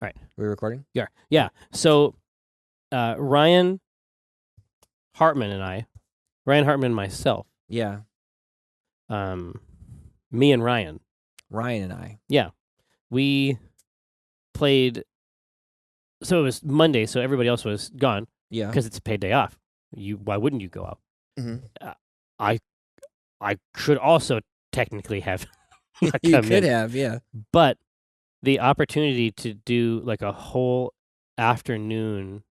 All right. Are we recording? Yeah. So Ryan Hartman and myself, Yeah. me and Ryan, Ryan and I. yeah, we played. So it was Monday, so everybody else was gone Yeah. because it's a paid day off. Why wouldn't you go out? hmm I I could also technically have not You come could in, have, yeah. but the opportunity to do like a whole afternoon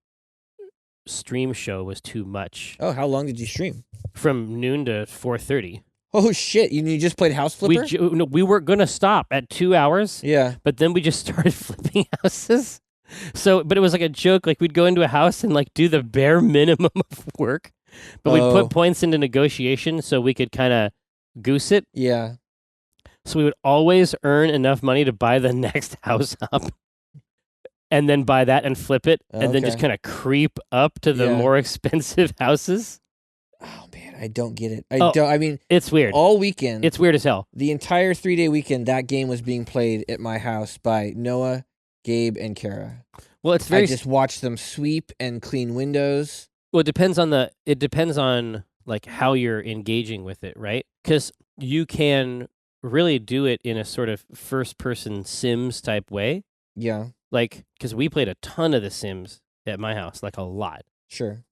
stream show was too much. Oh, how long did you stream? From noon to 4:30. Oh shit! You just played House Flipper? We weren't gonna stop at 2 hours, Yeah. but then we just started flipping houses. So, but it was like a joke. Like we'd go into a house and like do the bare minimum of work, but we'd put Oh. points into negotiation so we could kind of goose it. Yeah. So we would always earn enough money to buy the next house up, and then buy that and flip it, and then just Okay. kind of creep up to the Yeah. more expensive houses. Oh man, I don't get it. Oh. I mean, It's weird. all weekend, It's weird as hell. the entire 3-day weekend, that game was being played at my house by Noah, Gabe, and Kara. Well, it's I very just watched them sweep and clean windows. Well, it depends on like how you're engaging with it, right? Because you can really do it in a sort of first person Sims type way. Yeah. Like, because we played a ton of The Sims at my house, like a lot, Sure.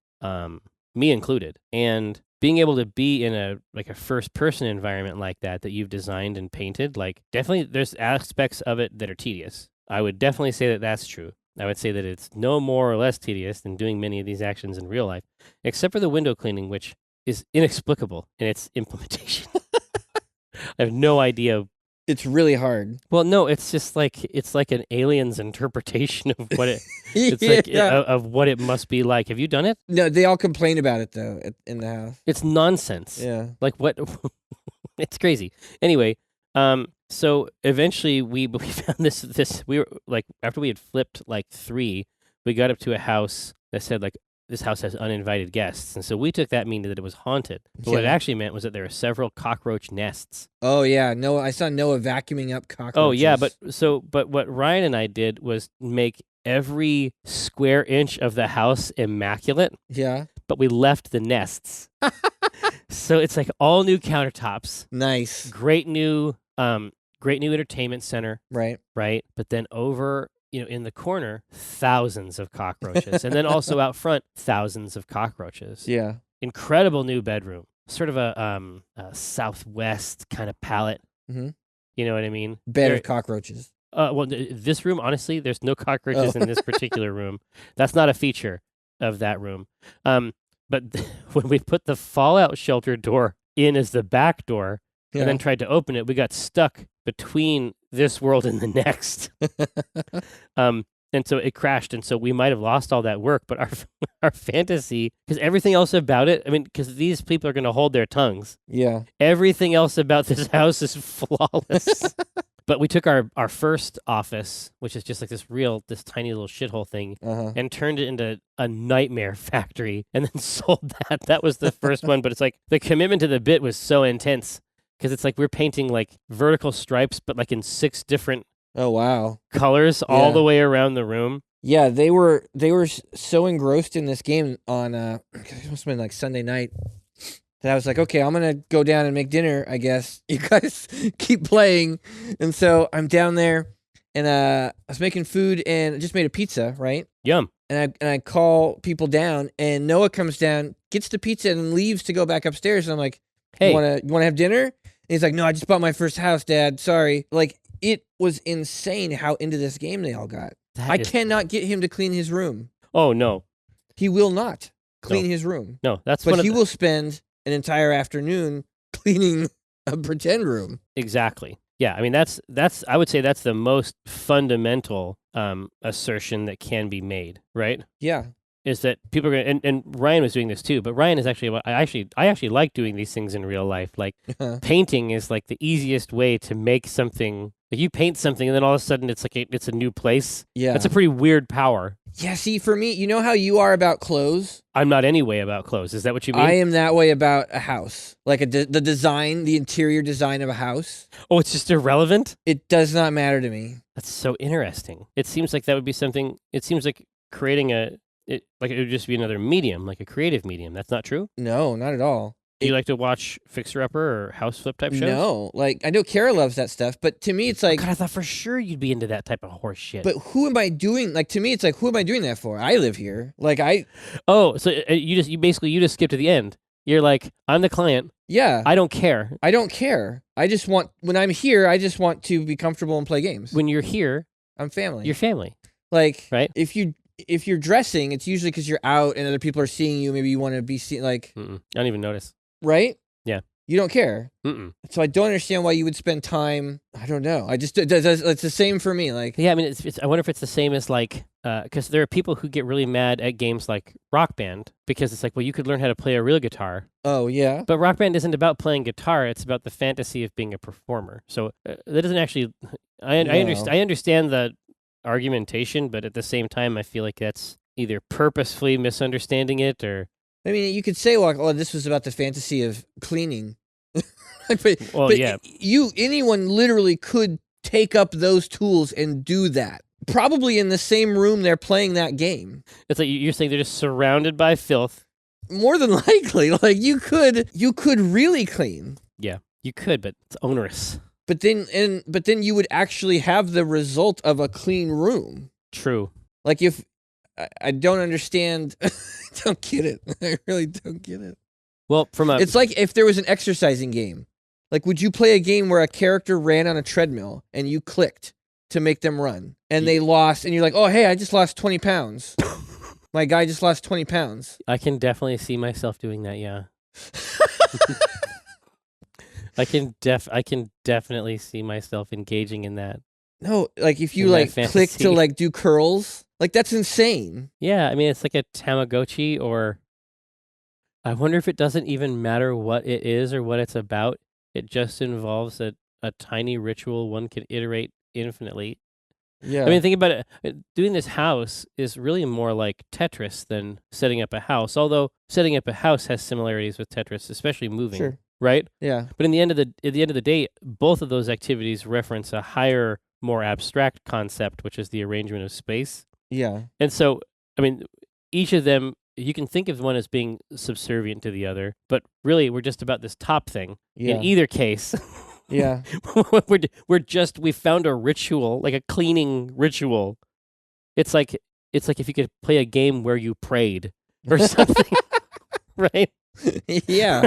me included. And being able to be in a first person environment like that you've designed and painted, like definitely there's aspects of it that are tedious. I would definitely say that that's true. I would say that it's no more or less tedious than doing many of these actions in real life, except for the window cleaning, which is inexplicable in its implementation. I have no idea. It's really hard. Well, no, it's like an alien's interpretation of what it it's Yeah. of what it must be like. Have you done it? No, they all complain about it though in the house. It's nonsense. Yeah. Like what? It's crazy. Anyway, so eventually we found this. We were like, after we had flipped like 3, we got up to a house that said like, this house has uninvited guests, and so we took that meaning that it was haunted. But what it Yeah. actually meant was that there were several cockroach nests. Oh yeah, Noah. I saw Noah vacuuming up cockroaches. Oh yeah, but what Ryan and I did was make every square inch of the house immaculate, yeah, but we left the nests. So it's like all new countertops, nice. great new entertainment center, Right. right? But then over, in the corner, thousands of cockroaches, and then also out front, thousands of cockroaches. Yeah. Incredible new bedroom, sort of a southwest kind of palette. Mm-hmm. You know what I mean? Bed of cockroaches. Well, this room, honestly, there's no cockroaches in this particular room. That's not a feature of that room. But when we put the fallout shelter door in as the back door, and then tried to open it, we got stuck between this world and the next. And so it crashed, and so we might have lost all that work, but our fantasy, because everything else about it, I mean, because these people are going to hold their tongues. Yeah. Everything else about this house is flawless. But we took our first office, which is just like this tiny little shithole thing, and turned it into a nightmare factory, and then sold that. That was the first one, but it's like the commitment to the bit was so intense, because it's like we're painting like vertical stripes, but like in 6 different Oh wow. colors all the way around the room. Yeah, they were so engrossed in this game on it must have been like Sunday night that I was like, okay, I'm gonna go down and make dinner. I guess you guys keep playing, and so I'm down there, and I was making food and I just made a pizza, right? Yum. And I call people down, and Noah comes down, gets the pizza, and leaves to go back upstairs. And I'm like, Hey, you wanna have dinner? And he's like, no, I just bought my first house, Dad. Sorry. Like, it was insane how into this game they all got. I cannot get him to clean his room. Oh no, he will not clean his room. No, that's but he will spend an entire afternoon cleaning a pretend room. Exactly. Yeah, I mean that's I would say that's the most fundamental assertion that can be made, right? Yeah. is that people are going to, and Ryan was doing this too, but Ryan is actually, I actually like doing these things in real life. Like painting is like the easiest way to make something. Like you paint something and then all of a sudden it's like it's a new place. Yeah. That's a pretty weird power. Yeah, see, for me, you know how you are about clothes? I'm not any way about clothes. Is that what you mean? I am that way about a house. Like the design, the interior design of a house. Oh, it's just irrelevant? It does not matter to me. That's so interesting. It seems like that would be something, it seems like creating it would just be another medium, like a creative medium. That's not true? No, not at all. Do you like to watch Fixer Upper or House Flip type shows? No, like I know Kara loves that stuff, but to me it's like, God, I thought for sure you'd be into that type of horse shit. but who am I doing? Like to me, it's like, who am I doing that for? I live here. Like Oh, so you just skip to the end. You're like, I'm the client. Yeah. I don't care. I don't care. I just want, when I'm here, I just want to be comfortable and play games. When you're here, I'm family. you're family. Like, right? If you're dressing, it's usually because you're out and other people are seeing you. Maybe you want to be seen. Like, I don't even notice. Right? Yeah. You don't care. So I don't understand why you would spend time. I don't know. I just it's the same for me. Like, yeah, I mean, it's I wonder if it's the same as like because there are people who get really mad at games like Rock Band because it's like, well, you could learn how to play a real guitar. Oh yeah. But Rock Band isn't about playing guitar. It's about the fantasy of being a performer. So that doesn't actually. I understand the argumentation, but at the same time, I feel like that's either purposefully misunderstanding it or. I mean, you could say, well, oh, this was about the fantasy of cleaning. Yeah. Anyone literally could take up those tools and do that. Probably in the same room they're playing that game. It's like you're saying they're just surrounded by filth. More than likely, like you could really clean. Yeah, you could, but it's onerous. But then you would actually have the result of a clean room. True. Like if I don't understand, I don't get it. I really don't get it. Well, it's like if there was an exercising game. Like, would you play a game where a character ran on a treadmill and you clicked to make them run and they lost and you're like, oh, hey, I just lost 20 pounds. My guy just lost 20 pounds. I can definitely see myself doing that. Yeah. I can definitely see myself engaging in that. No, like if you like click to like do curls, like that's insane. Yeah, I mean it's like a Tamagotchi, or I wonder if it doesn't even matter what it is or what it's about. It just involves a tiny ritual one can iterate infinitely. Yeah. I mean, think about it. Doing this house is really more like Tetris than setting up a house. Although setting up a house has similarities with Tetris, especially moving. Sure. Right? Yeah. But at the end of the day, both of those activities reference a higher, more abstract concept, which is the arrangement of space. Yeah. And so, I mean, each of them, you can think of one as being subservient to the other, but really we're just about this top thing. Yeah. In either case. Yeah. we found a ritual, like a cleaning ritual. It's like if you could play a game where you prayed or something. Right? Yeah.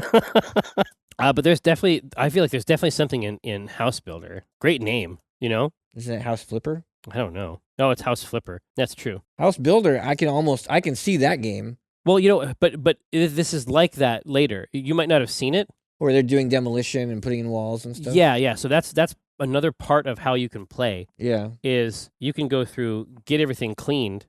But I feel like there's definitely something in House Builder. Great name, you know? Isn't it House Flipper? I don't know. No, it's House Flipper. That's true. House Builder, I can see that game. Well, you know, but this is like that later. You might not have seen it. Or they're doing demolition and putting in walls and stuff. Yeah. So that's another part of how you can play. Yeah. Is you can go through, get everything cleaned,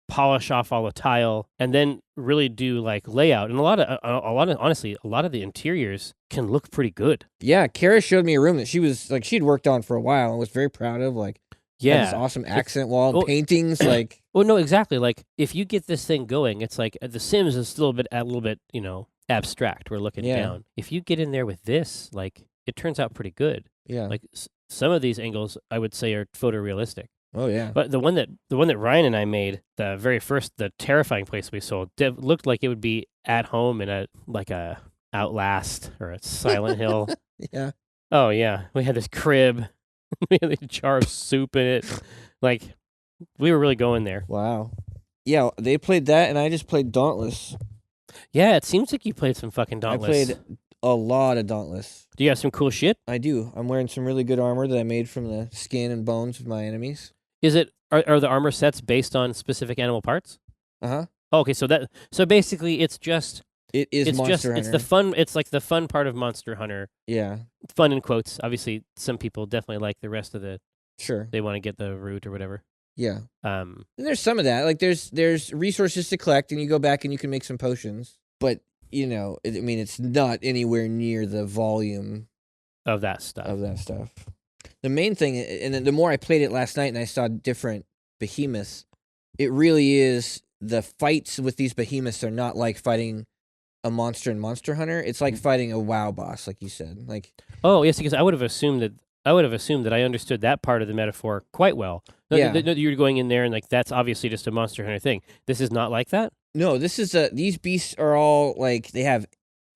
polish off all the tile, and then really do like layout. And a lot of honestly, a lot of the interiors can look pretty good. Yeah, Kara showed me a room that she was like she'd worked on for a while and was very proud of. Like, yeah, this awesome accent wall and paintings. Like, well, no, exactly. Like, if you get this thing going, it's like The Sims is still a little bit, you know, abstract. We're looking down. If you get in there with this, like, it turns out pretty good. Yeah, like some of these angles, I would say, are photorealistic. Oh yeah. But the one that Ryan and I made, the terrifying place we sold, looked like it would be at home in a Outlast or a Silent Hill. Yeah. Oh yeah, we had this crib. We had a jar of soup in it. Like, we were really going there. Wow. Yeah, they played that, and I just played Dauntless. Yeah, it seems like you played some fucking Dauntless. I played a lot of Dauntless. Do you have some cool shit? I do. I'm wearing some really good armor that I made from the skin and bones of my enemies. Are the armor sets based on specific animal parts? Uh-huh. Oh, okay, so basically it's Monster Hunter. It's the fun. It's like the fun part of Monster Hunter. Yeah. Fun in quotes. Obviously, some people definitely like the rest of the. Sure. They want to get the root or whatever. Yeah. Um, And there's some of that. Like there's resources to collect, and you go back and you can make some potions. But it's not anywhere near the volume of that stuff. of that stuff. The main thing, and then the more I played it last night, and I saw different behemoths, it really is the fights with these behemoths are not like fighting a monster in Monster Hunter. It's like fighting a WoW boss, like you said. Like, oh yes, because I would have assumed that I understood that part of the metaphor quite well. No, Yeah. you're going in there and like that's obviously just a Monster Hunter thing. This is not like that. no, this is these beasts are all like they have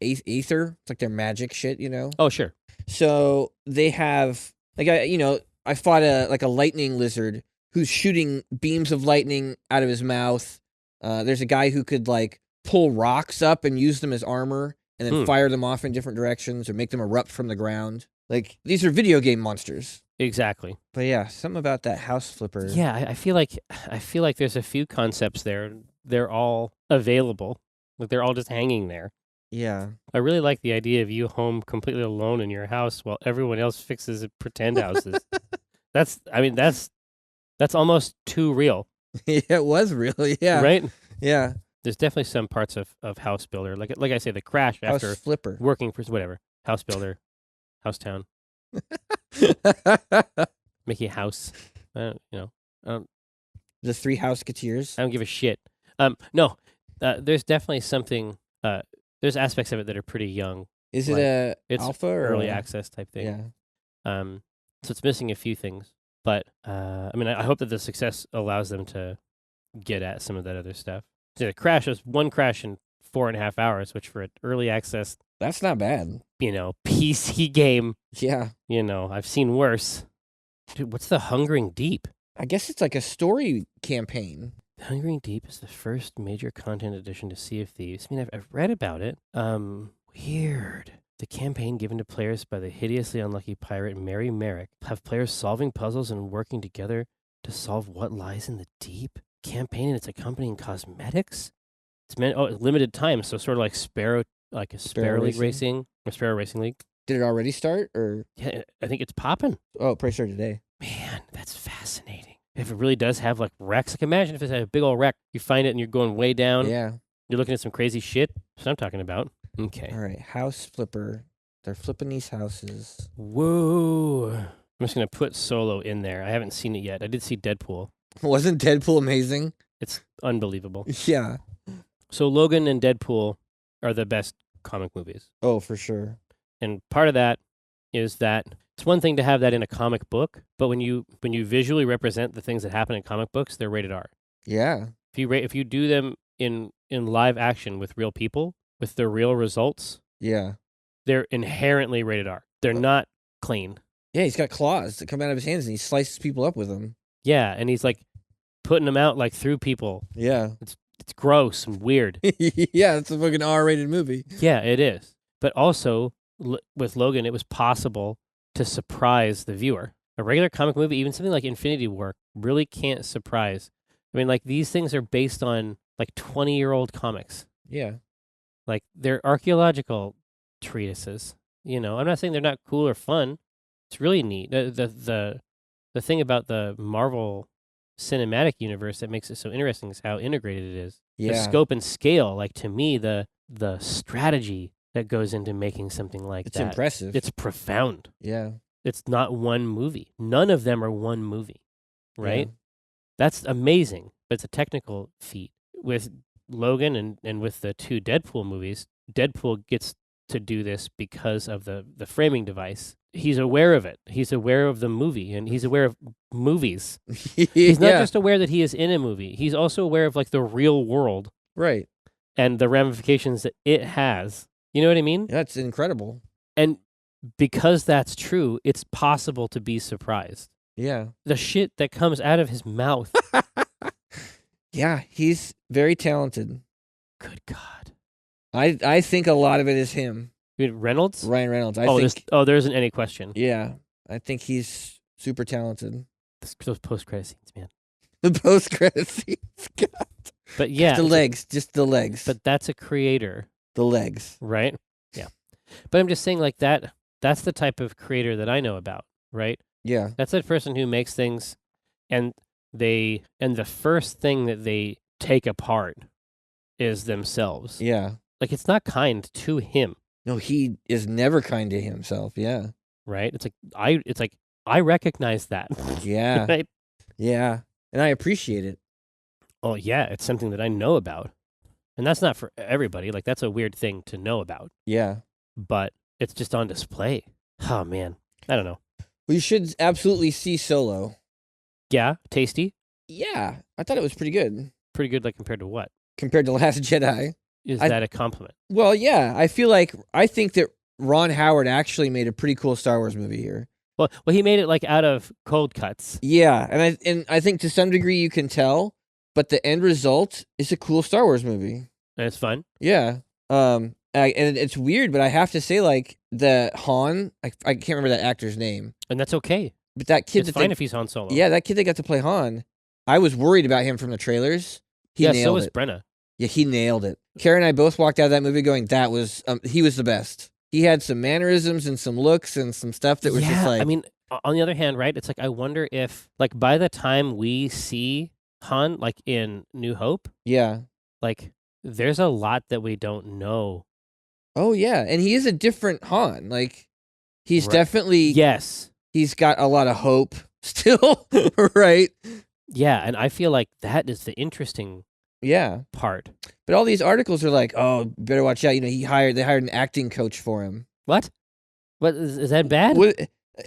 aether. It's like their magic shit, Oh sure. So they have like I fought a lightning lizard who's shooting beams of lightning out of his mouth. There's a guy who could like pull rocks up and use them as armor and then fire them off in different directions or make them erupt from the ground. Like these are video game monsters. Exactly. But yeah, something about that house flipper. Yeah, I feel like there's a few concepts there. They're all available. Like they're all just hanging there. Yeah. I really like the idea of you home completely alone in your house while everyone else fixes pretend houses. That's almost too real. Yeah, it was really, yeah. Right? Yeah. There's definitely some parts of House Builder, like I say, the crash House after flipper. working for whatever House Builder, House Town, Mickey House. I The Three Houseketeers. don't give a shit. No, there's definitely something. There's aspects of it that are pretty young, Is it like, a it's alpha or early a- access type thing. Yeah. So it's missing a few things, but I mean, I hope that the success allows them to get at some of that other stuff. So the crash was one crash in 4.5 hours, which for an early access, That's not bad. PC game, Yeah. I've seen worse. Dude, what's the Hungering Deep? I guess it's like a story campaign. Hungering Deep is the first major content addition to Sea of Thieves. I mean, I've read about it. Weird. The campaign given to players by the hideously unlucky pirate Mary Merrick have players solving puzzles and working together to solve what lies in the deep. Campaign and its accompanying cosmetics. It's limited time, so sort of like Sparrow League Racing or Sparrow Racing League. Did it already start or? Yeah, I think it's popping. Oh, it probably started today. Man, that's fascinating. If it really does have like wrecks, like imagine if it had a big old wreck, you find it and you're going way down. Yeah. You're looking at some crazy shit. That's what I'm talking about. Okay. All right. House flipper. They're flipping these houses. Whoa. I'm just going to put Solo in there. I haven't seen it yet. I did see Deadpool. Wasn't Deadpool amazing? It's unbelievable. Yeah. So Logan and Deadpool are the best comic movies. Oh, for sure. And part of that is that it's one thing to have that in a comic book, but when you visually represent the things that happen in comic books, they're rated R. Yeah. If you do them in live action with real people, with the real results, Yeah. they're inherently rated R. They're not clean. Yeah, he's got claws that come out of his hands and he slices people up with them. Yeah, and he's like putting them out like through people. Yeah. It's gross and weird. Yeah, it's a fucking R-rated movie. Yeah, it is. But also with Logan, it was possible to surprise the viewer. A regular comic movie, even something like Infinity War, really can't surprise. I mean, like these things are based on like 20-year-old comics. Yeah. Like they're archaeological treatises. I'm not saying they're not cool or fun. It's really neat. The thing about the Marvel cinematic universe that makes it so interesting is how integrated it is. Yeah. The scope and scale, like to me, the strategy that goes into making something like It's that. impressive. It's profound. Yeah. It's not one movie. None of them are one movie, right? Yeah. That's amazing, but it's a technical feat. With Logan and with the two Deadpool movies, Deadpool gets to do this because of the framing device. He's aware of it. He's aware of the movie, and he's aware of movies. He's not just aware that he is in a movie. He's also aware of like the real world, right, and the ramifications that it has. You know what I mean? That's incredible. And because that's true, it's possible to be surprised. Yeah. The shit that comes out of his mouth. Yeah, he's very talented. Good God. I think a lot of it is him. You mean Reynolds? Ryan Reynolds. There isn't any question. Yeah. I think he's super talented. Those post-credit scenes, man. The post-credit scenes. God. But yeah. Just the legs. But that's a creator. The legs. Right? Yeah. But I'm just saying like that's the type of creator that I know about, right? Yeah. That's that person who makes things and and the first thing that they take apart is themselves. Yeah. Like, it's not kind to him, No, he is never kind to himself. Yeah. right? It's like I recognize that. Yeah. Right? Yeah. And I appreciate it. Oh yeah, it's something that I know about. And that's not for everybody. Like, that's a weird thing to know about, Yeah. but it's just on display. Oh man. I don't know. We should absolutely see Solo. Yeah, tasty. Yeah. I thought it was pretty good Pretty good, like, compared to what? compared to Last Jedi. Is I- that a compliment? Well, yeah. I think that Ron Howard actually made a pretty cool Star Wars movie here. Well, he made it like out of cold cuts. Yeah, and I think to some degree you can tell, but the end result is a cool Star Wars movie. And it's fun. Yeah. And it's weird, but I have to say, like, the Han, I can't remember that actor's name, And that's okay. but that kid It's that fine they, if he's Han Solo. yeah, that kid that got to play Han, I was worried about him from the trailers. He so nailed was it. Brenna. Yeah, he nailed it. Karen and I both walked out of that movie going, he was the best. He had some mannerisms and some looks and some stuff that was just like, I mean, on the other hand, right? It's like, I wonder if, like, by the time we see Han, like in New Hope, yeah. like, there's a lot that we don't know. Oh yeah, and he is a different Han. Like, he's Right. definitely Yes. he's got a lot of hope still, right? Yeah, and I feel like that is the interesting Yeah. part. But all these articles are like, "Oh, better watch out." You know, they hired an acting coach for him. What? What is that bad?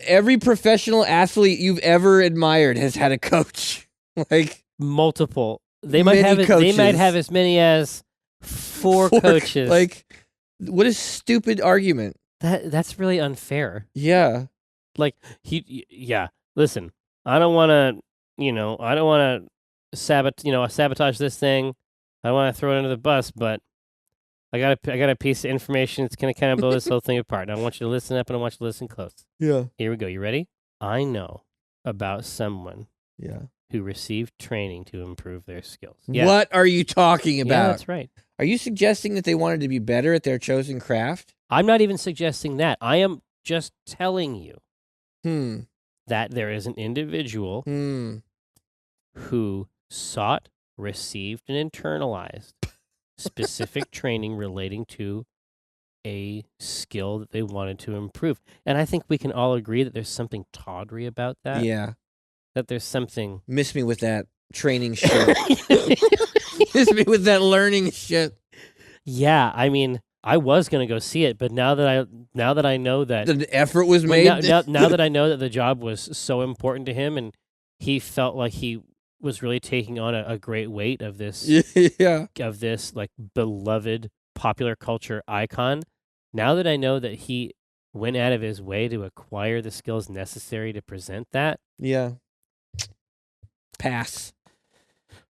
Every professional athlete you've ever admired has had a coach. Like, Multiple. They might many have they might coaches. have as many as four coaches. Like, what a stupid argument. That's really unfair. Yeah. Like, yeah. Listen, I don't want to sabotage this thing. I don't want to throw it under the bus, but I got a piece of information that's going to kind of blow this whole thing apart. And I want you to listen up and I want you to listen close. Yeah. Here we go. You ready? I know about someone Yeah. who received training to improve their skills. Yeah. What are you talking about? Yeah, that's right. Are you suggesting that they wanted to be better at their chosen craft? I'm not even suggesting that. I am just telling you Hmm. that there is an individual Hmm. who sought, received, and internalized specific training relating to a skill that they wanted to improve. And I think we can all agree that there's something tawdry about that. Yeah. That there's something. Miss me with that training shit. Miss me with that learning shit. Yeah, I mean, I was gonna go see it, but now that I know that The effort was well, made. now that I know that the job was so important to him, and he felt like he was really taking on a great weight of this Yeah. like beloved popular culture icon. Now that I know that he went out of his way to acquire the skills necessary to present that, Yeah. Pass.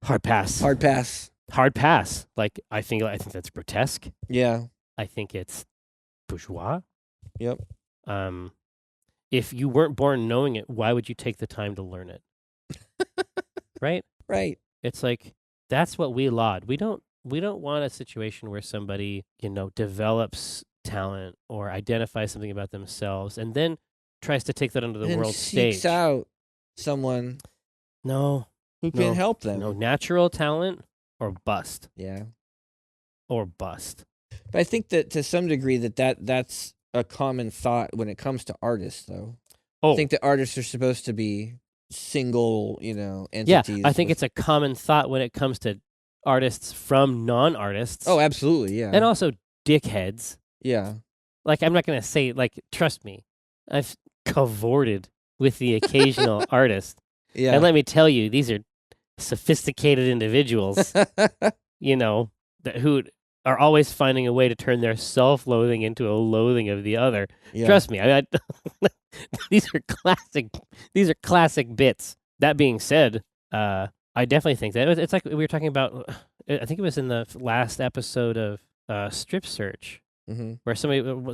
hard pass. Hard pass. Hard pass. Like, I think that's grotesque. Yeah. I think it's bourgeois. Yep. If you weren't born knowing it, why would you take the time to learn it? Right? Right. It's like, that's what we laud. We don't want a situation where somebody, develops talent or identifies something about themselves and then tries to take that onto the And then world seeks stage. out someone No. who can help them. No, natural talent or bust. Yeah. Or bust. But I think that to some degree that's a common thought when it comes to artists, though. Oh, I think that artists are supposed to be single, yeah. entities. I think it's a common thought when it comes to artists from non-artists. Oh, absolutely, yeah. And also dickheads. Yeah. Like, I'm not going to say, like, trust me, I've cavorted with the occasional artist. Yeah. And let me tell you, these are sophisticated individuals, who are always finding a way to turn their self-loathing into a loathing of the other. Yeah. Trust me, these are classic bits. That being said, I definitely think that it's like we were talking about. I think it was in the last episode of Strip Search, Mm-hmm. where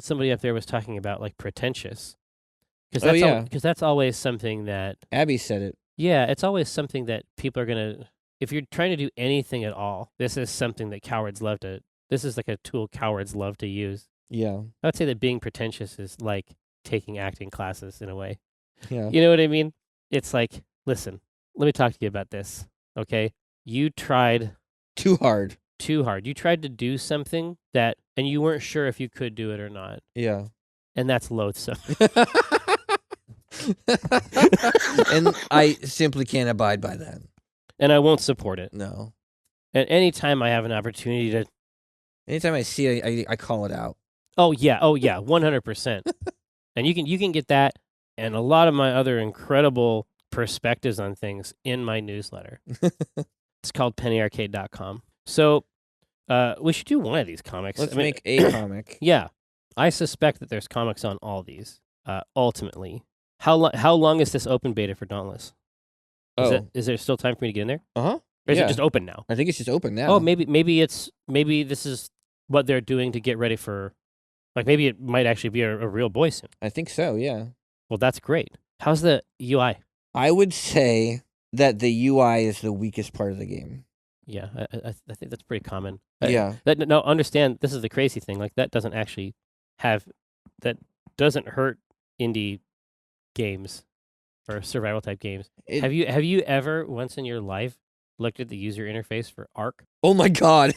somebody up there was talking about, like, pretentious. Because that's always something that. Abby said it. Yeah, it's always something that people are gonna. If you're trying to do anything at all, this is something that cowards love to. This is like a tool cowards love to use. Yeah. I would say that being pretentious is like taking acting classes in a way. Yeah. You know what I mean? It's like, listen, let me talk to you about this. Okay, you tried Too hard. too hard. You tried to do something that, and you weren't sure if you could do it or not, Yeah. and that's loathsome. And I simply can't abide by that. And I won't support it. No. And anytime I have an opportunity to, Anytime I see it, I call it out. oh yeah, 100%. And you can get that and a lot of my other incredible perspectives on things in my newsletter. It's called pennyarcade.com. So we should do one of these comics. Let's make a comic. Yeah. I suspect that there's comics on all these, ultimately. How long is this open beta for Dauntless? Is there still time for me to get in there? Uh-huh. Or is it just open now? I think it's just open now. Oh, maybe this is what they're doing to get ready for, like maybe it might actually be a real boy soon. I think so, yeah. Well, that's great. How's the UI? I would say that the UI is the weakest part of the game. Yeah, I think that's pretty common. Yeah. No, understand, this is the crazy thing. Like, that doesn't hurt indie games or survival type games. Have you ever once in your life looked at the user interface for Ark? Oh my god.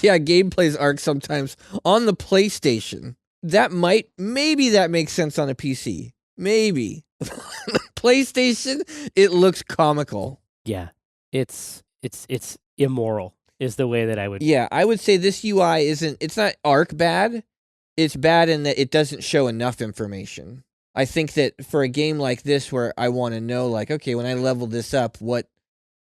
Yeah, Gabe plays Ark sometimes on the PlayStation. Maybe that makes sense on a PC. Maybe. PlayStation, it looks comical. Yeah. It's immoral is the way that I would. Yeah, I would say this UI it's not Ark bad. It's bad in that it doesn't show enough information. I think that for a game like this where I want to know, like, okay, when I level this up, what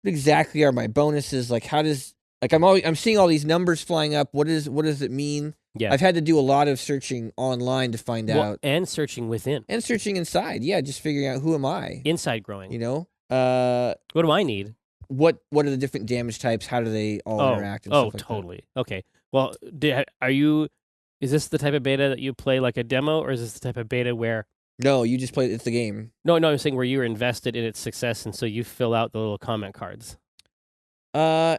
exactly are my bonuses? Like, I'm seeing all these numbers flying up. What does it mean? Yeah. I've had to do a lot of searching online to find out. And searching within. And searching inside. Yeah, just figuring out who am I? Inside growing. You know? What do I need? What are the different damage types? How do they all interact and stuff like totally. That? Okay. Well, is this the type of beta that you play like a demo, or is this the type of beta where... No, you just play it's the game. No, I'm saying where you're invested in its success, and so you fill out the little comment cards. I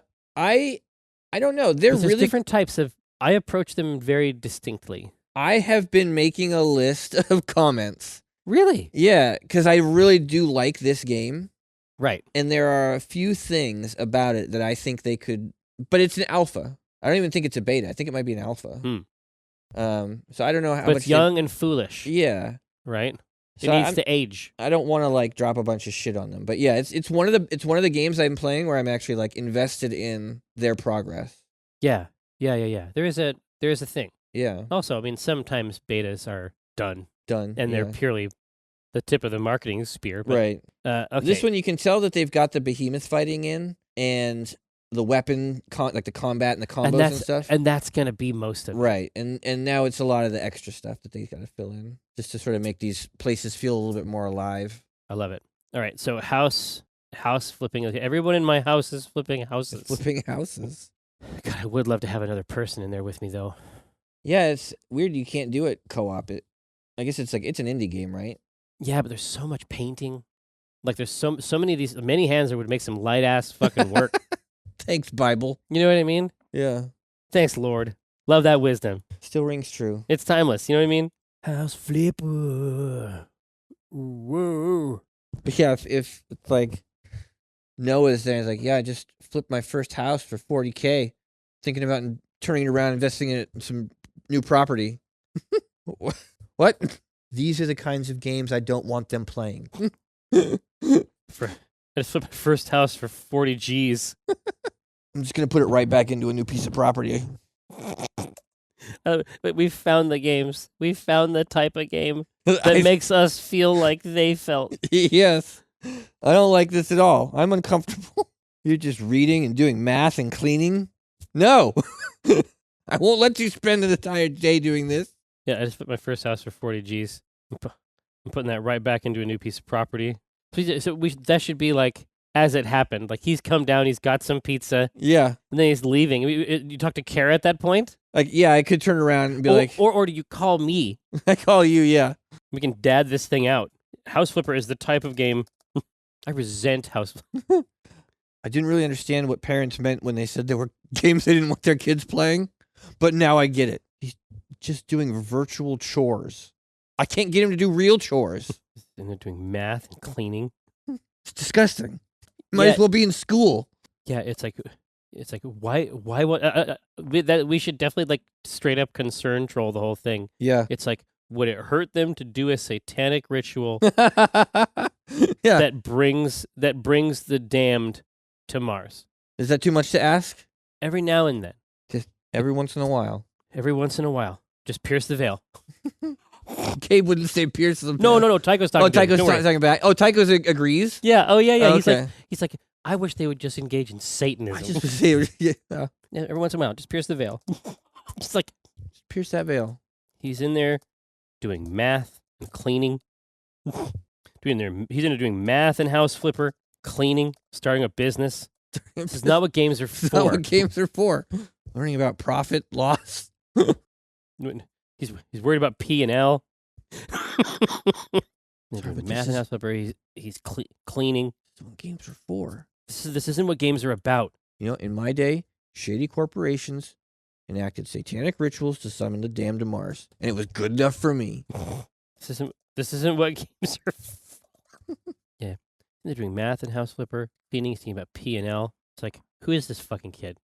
don't know. There's really different types of... I approach them very distinctly. I have been making a list of comments. Really? Yeah, because I really do like this game. Right. And there are a few things about it that I think they could... But it's an alpha. I don't even think it's a beta. I think it might be an alpha. So I don't know how but much... it's young and foolish. Yeah. Right? So it needs to age. I don't want to like drop a bunch of shit on them. But yeah, it's one of the games I'm playing where I'm actually like invested in their progress. Yeah. There is a thing. Yeah. Also, I mean, sometimes betas are done. And they're yeah. purely the tip of the marketing spear. But, right. Okay. This one you can tell that they've got the behemoth fighting in and the weapon like the combat and the combos and stuff. And that's gonna be most of it. Right. And now it's a lot of the extra stuff that they gotta fill in just to sort of make these places feel a little bit more alive. I love it. All right, so house flipping. Okay, everyone in my house is flipping houses. Flipping houses. God, I would love to have another person in there with me though. Yeah, it's weird you can't do it co-op. I guess it's an indie game, right? Yeah, but there's so much painting. Like there's so many of these many hands that would make some light ass fucking work. Thanks, Bible. You know what I mean? Yeah. Thanks, Lord. Love that wisdom. Still rings true. It's timeless. You know what I mean? House flipper. Whoa. But yeah, if it's like Noah's there, he's like, yeah, I just flipped my first house for $40K, thinking about turning it around, investing in some new property. What? These are the kinds of games I don't want them playing. I just flipped my first house for 40 G's. I'm just gonna put it right back into a new piece of property. But we've found the games. We found the type of game that makes us feel like they felt. Yes. I don't like this at all. I'm uncomfortable. You're just reading and doing math and cleaning. No. I won't let you spend an entire day doing this. Yeah, I just put my first house for 40 G's. I'm putting that right back into a new piece of property. So that should be like, as it happened. Like, he's come down, he's got some pizza. Yeah. And then he's leaving. You talk to Kara at that point? Like, yeah, I could turn around and be like... Or do you call me? I call you, yeah. We can dad this thing out. House Flipper is the type of game... I resent House Flipper. I didn't really understand what parents meant when they said there were games they didn't want their kids playing. But now I get it. He's just doing virtual chores. I can't get him to do real chores. And they're doing math and cleaning. It's disgusting. Might as well be in school. Yeah, it's like why what that we should definitely like straight up concern troll the whole thing. Yeah. It's like, would it hurt them to do a satanic ritual Yeah. that brings the damned to Mars? Is that too much to ask? Every now and then. Just every once in a while. Every once in a while. Just pierce the veil. Gabe wouldn't say pierce the No. Tycho's talking. Oh, Tycho's talking back. Oh, Tycho's agrees? Yeah. Oh, yeah. Oh, He's like, I wish they would just engage in Satanism. I just say, yeah. Yeah, every once in a while, just pierce the veil. Just like, Just pierce that veil. he's in there doing math and cleaning. He's in there doing math and house flipper, cleaning, starting a business. This is not what games are for. That's not what games are for. Learning about profit, loss. He's worried about P and L. He's Sorry, doing but math and house flipper. He's cleaning. That's what games are for. This isn't what games are about. You know, in my day, shady corporations enacted satanic rituals to summon the damned to Mars, and it was good enough for me. This isn't what games are for. Yeah. They're doing math and house flipper, cleaning, thinking about P and L. It's like, who is this fucking kid?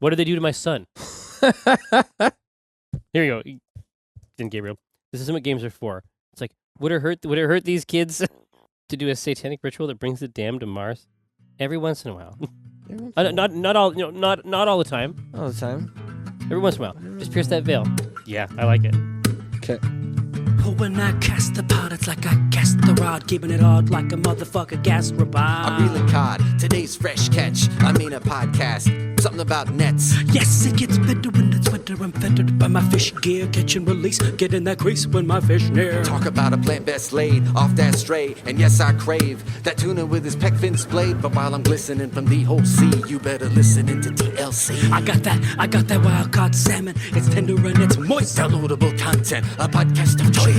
What did they do to my son? Here you go. Then Gabriel. This isn't what games are for. It's like, would it hurt these kids to do a satanic ritual that brings the damned to Mars? Every once in a while. Not all the time. All the time. Every once in a while. Just pierce that veil. Yeah, I like it. Okay. Oh, when I cast the pot, it's like I cast the rod, keeping it hard like a motherfucker gas robot. I'm reeling cod, today's fresh catch. I mean a podcast, something about nets. Yes, it gets better when it's winter. I'm fettered by my fish gear, catch and release, get in that crease when my fish near. Talk about a plant best laid off that stray, and yes, I crave that tuna with his peck fin splayed. But while I'm glistening from the whole sea, you better listen into TLC. I got that wild caught salmon. It's tender and it's moist. Downloadable content, a podcast of choice.